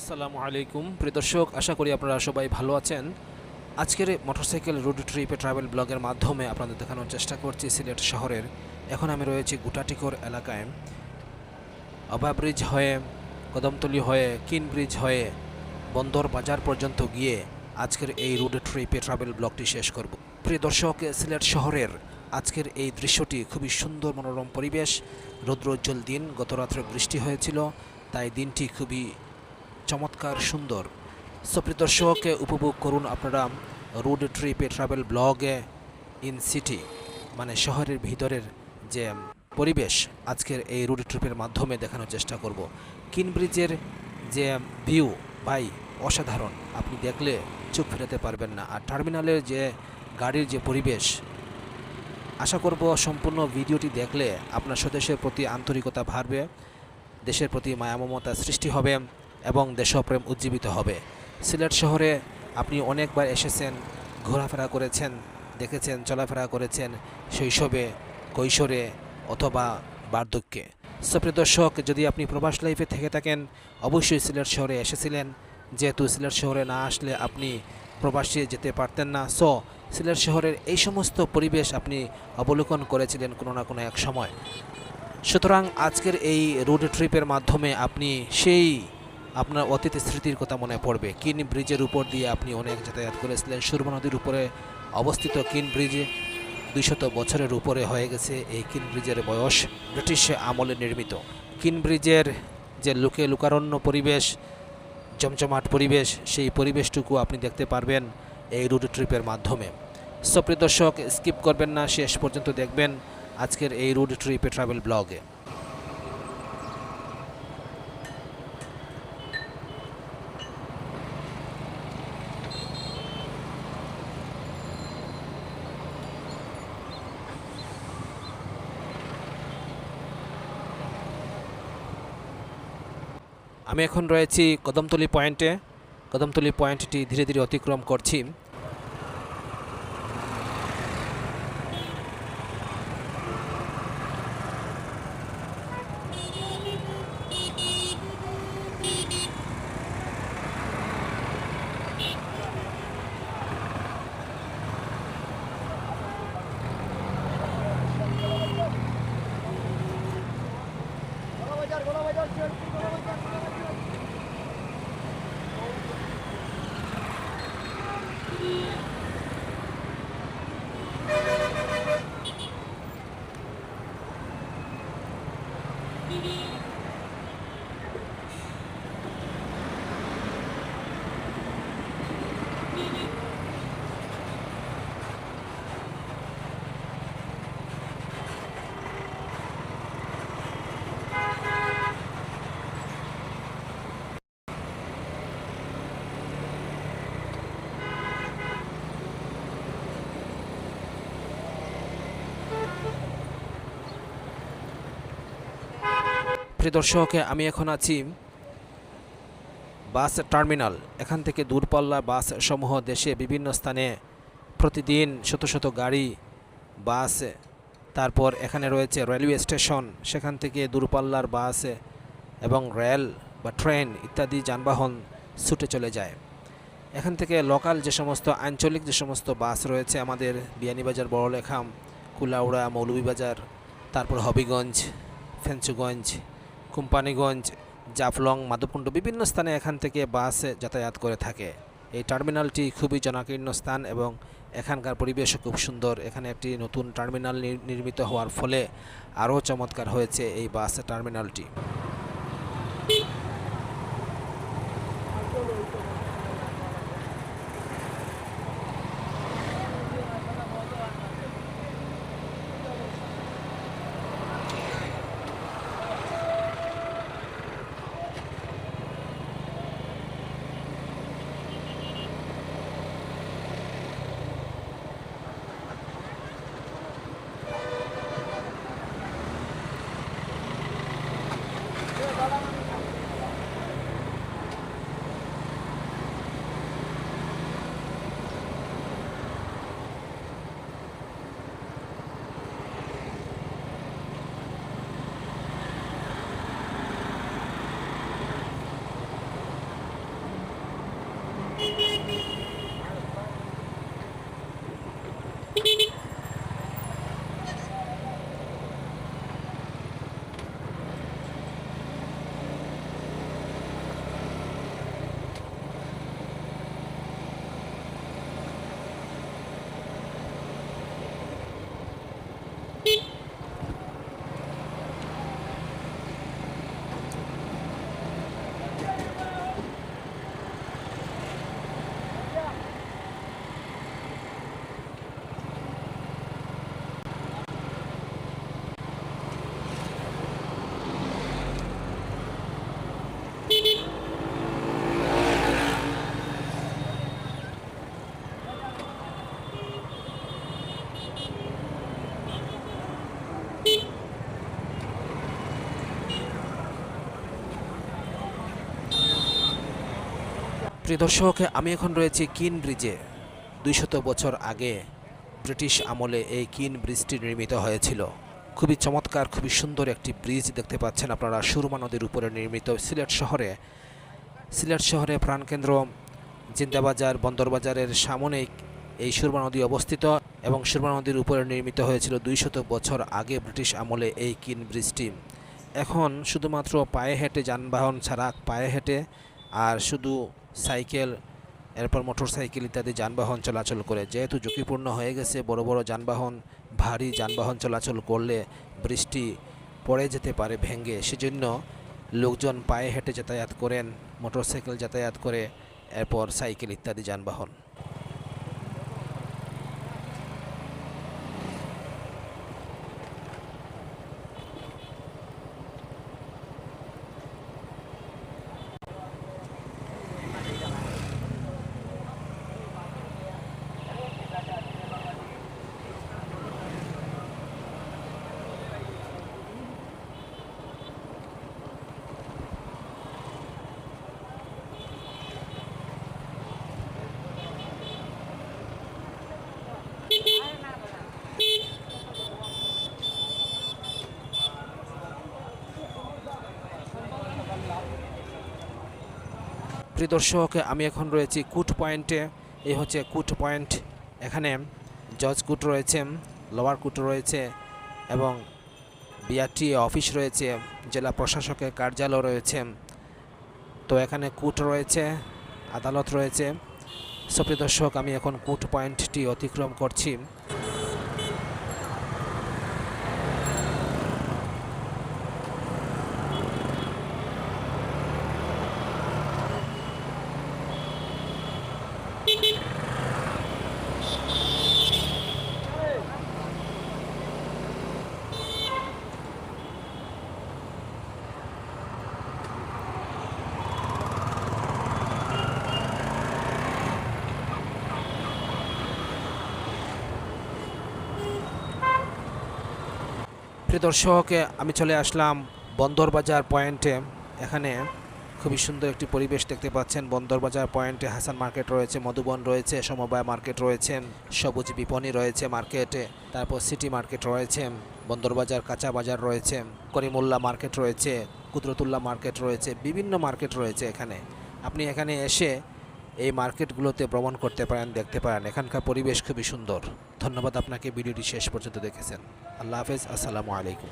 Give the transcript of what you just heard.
আসসালামু আলাইকুম প্রিয় দর্শক, আশা করি আপনারা সবাই ভালো আছেন। আজকের মোটরসাইকেল রোড ট্রিপে ট্রাভেল ব্লগের মাধ্যমে আপনাদের দেখানোর চেষ্টা করছি সিলেট শহরের। এখন আমি রয়েছি গুটাটিকর এলাকায়। অভা ব্রিজ হয়ে, কদমতলী হয়ে, কিন ব্রিজ হয়ে বন্দর বাজার পর্যন্ত গিয়ে আজকের এই রোড ট্রিপে ট্রাভেল ব্লগটি শেষ করব। প্রিয় দর্শক, সিলেট শহরের আজকের এই দৃশ্যটি খুবই সুন্দর, মনোরম পরিবেশ, রৌদ্রোজ্জ্বল দিন। গত রাত্রে বৃষ্টি হয়েছিল, তাই দিনটি খুবই চমৎকার সুন্দর। প্রিয় দর্শক, উপভোগ করুন আপনারা রোড ট্রিপে ট্রাভেল ব্লগে ইন সিটি, মানে শহরের ভিতরের যে পরিবেশ আজকের এই রোড ট্রিপের মাধ্যমে দেখানোর চেষ্টা করব। কিন ব্রিজের যে ভিউ ভাই অসাধারণ, আপনি দেখলে চোখ ফেরাতে পারবেন না। আর টার্মিনালের যে গাড়ির যে পরিবেশ, আশা করব সম্পূর্ণ ভিডিওটি দেখলে আপনার স্বদেশের প্রতি আন্তরিকতা বাড়বে, দেশের প্রতি মায়া মমতা সৃষ্টি হবে এবং দেশপ্রেম উজ্জীবিত হবে। সিলেট শহরে আপনি অনেকবার এসেছেন, ঘোরাফেরা করেছেন, দেখেছেন, চলাফেরা করেছেন শৈশবে, কৈশোরে অথবা বার্ধক্যে। প্রিয় দর্শক, যদি আপনি প্রবাস লাইফে থেকে থাকেন, অবশ্যই সিলেট শহরে এসেছিলেন। যেহেতু সিলেট শহরে না আসলে আপনি প্রবাসে যেতে পারতেন না, সিলেট শহরের এই সমস্ত পরিবেশ আপনি অবলোকন করেছিলেন কোনো না কোনো এক সময়। সুতরাং আজকের এই রোড ট্রিপের মাধ্যমে আপনি সেই আপনার অতীত স্মৃতির কথা মনে পড়বে। কিন ব্রিজের উপর দিয়ে আপনি অনেক যাতায়াত করেছিলেন। সুরমা নদীর উপরে অবস্থিত কিন ব্রিজে 200 বছরের উপরে হয়ে গেছে এই কিন ব্রিজের বয়স, ব্রিটিশ আমলে নির্মিত। কিন ব্রিজের যে লোকারণ্য পরিবেশ, জমজমাট পরিবেশ, সেই পরিবেশটুকু আপনি দেখতে পারবেন এই রোড ট্রিপের মাধ্যমে। প্রিয় দর্শক, স্কিপ করবেন না, শেষ পর্যন্ত দেখবেন আজকের এই রোড ট্রিপে ট্রাভেল ব্লগে। আমি এখন রয়েছি কদমতলী পয়েন্টে। কদমতলী পয়েন্টটি ধীরে ধীরে অতিক্রম করছি। প্রিয় দর্শক, আমি এখন আছি বাস টার্মিনাল। এখান থেকে দূরপাল্লা বাস সমূহ দেশে বিভিন্ন স্থানে প্রতিদিন শত শত গাড়ি, বাস, তারপর এখানে রয়েছে রেলওয়ে স্টেশন, সেখান থেকে দূরপাল্লার বাস এবং রেল বা ট্রেন ইত্যাদি যানবাহন ছুটে চলে যায়। এখান থেকে লোকাল যে সমস্ত আঞ্চলিক যে সমস্ত বাস রয়েছে, আমাদের বিয়ানীবাজার, বড়লেখাম, কুলাউড়া, মৌলভীবাজার, তারপর হবিগঞ্জ, ফেঞ্চুগঞ্জ, কোম্পানিগঞ্জ, জাফলং, মাধবকুণ্ড, বিভিন্ন স্থানে এখান থেকে বাস যাতায়াত করে থাকে। এই টার্মিনালটি খুবই জনাকীর্ণ স্থান এবং এখানকার পরিবেশও খুব সুন্দর। এখানে একটি নতুন টার্মিনাল নির্মিত হওয়ার ফলে আরও চমৎকার হয়েছে এই বাস টার্মিনালটি। প্রিয় দর্শক, আমি এখন রয়েছি কিন ব্রিজে। 200 বছর আগে ব্রিটিশ আমলে এই কিন ব্রিজটি নির্মিত হয়েছিল। খুবই চমৎকার, খুবই সুন্দর একটি ব্রিজ দেখতে পাচ্ছেন আপনারা, সুরমা নদীর উপরে নির্মিত। সিলেট শহরে প্রাণকেন্দ্র জিন্দাবাজার বন্দরবাজারের সামনেই এই সুরমা নদী অবস্থিত এবং সুরমা নদীর উপরে নির্মিত হয়েছিল 200 বছর আগে ব্রিটিশ আমলে এই কিন ব্রিজটি। এখন শুধুমাত্র পায়ে হেঁটে যানবাহন ছাড়া, পায়ে হেঁটে আর শুধু সাইকেল, এরপর মোটরসাইকেল ইত্যাদি যানবাহন চলাচল করে। যেহেতু ঝুঁকিপূর্ণ হয়ে গেছে, বড় বড় যানবাহন, ভারী যানবাহন চলাচল করলে বৃষ্টি পড়ে যেতে পারে ভেঙে, সেজন্য লোকজন পায়ে হেঁটে যাতায়াত করেন, মোটরসাইকেল যাতায়াত করে, এরপর সাইকেল ইত্যাদি যানবাহন। প্রিয় দর্শক, আমি এখন রয়েছি কুট পয়েন্টে। এই হচ্ছে কুট পয়েন্ট। এখানে জজ কুট রয়েছে, লোয়ার কুট রয়েছে এবং বিআরটিএ অফিস রয়েছে, জেলা প্রশাসকের কার্যালয় রয়েছে। তো এখানে কুট রয়েছে, আদালত রয়েছে। প্রিয় দর্শক, আমি এখন কুট পয়েন্টটি অতিক্রম করছি। প্রিয় দর্শক, আমি চলে আসলাম বন্দরবাজার পয়েন্টে। এখানে খুবই সুন্দর একটি পরিবেশ দেখতে পাচ্ছেন। বন্দরবাজার পয়েন্টে হাসান মার্কেট রয়েছে, মধুবন রয়েছে, সমবায় মার্কেট রয়েছে, সবুজ বিপণী রয়েছে মার্কেটে, তারপর সিটি মার্কেট রয়েছে, বন্দরবাজার কাঁচা বাজার রয়েছে, করিমুল্লাহ মার্কেট রয়েছে, কুদরতুল্লাহ মার্কেট রয়েছে, বিভিন্ন মার্কেট রয়েছে এখানে। আপনি এখানে এসে এই মার্কেটগুলোতে ভ্রমণ করতে পারেন, দেখতে পারেন। এখানকার পরিবেশ খুবই সুন্দর। ধন্যবাদ আপনাকে ভিডিওটি শেষ পর্যন্ত দেখেছেন। আল্লাহ হাফেজ, আসসালামু আলাইকুম।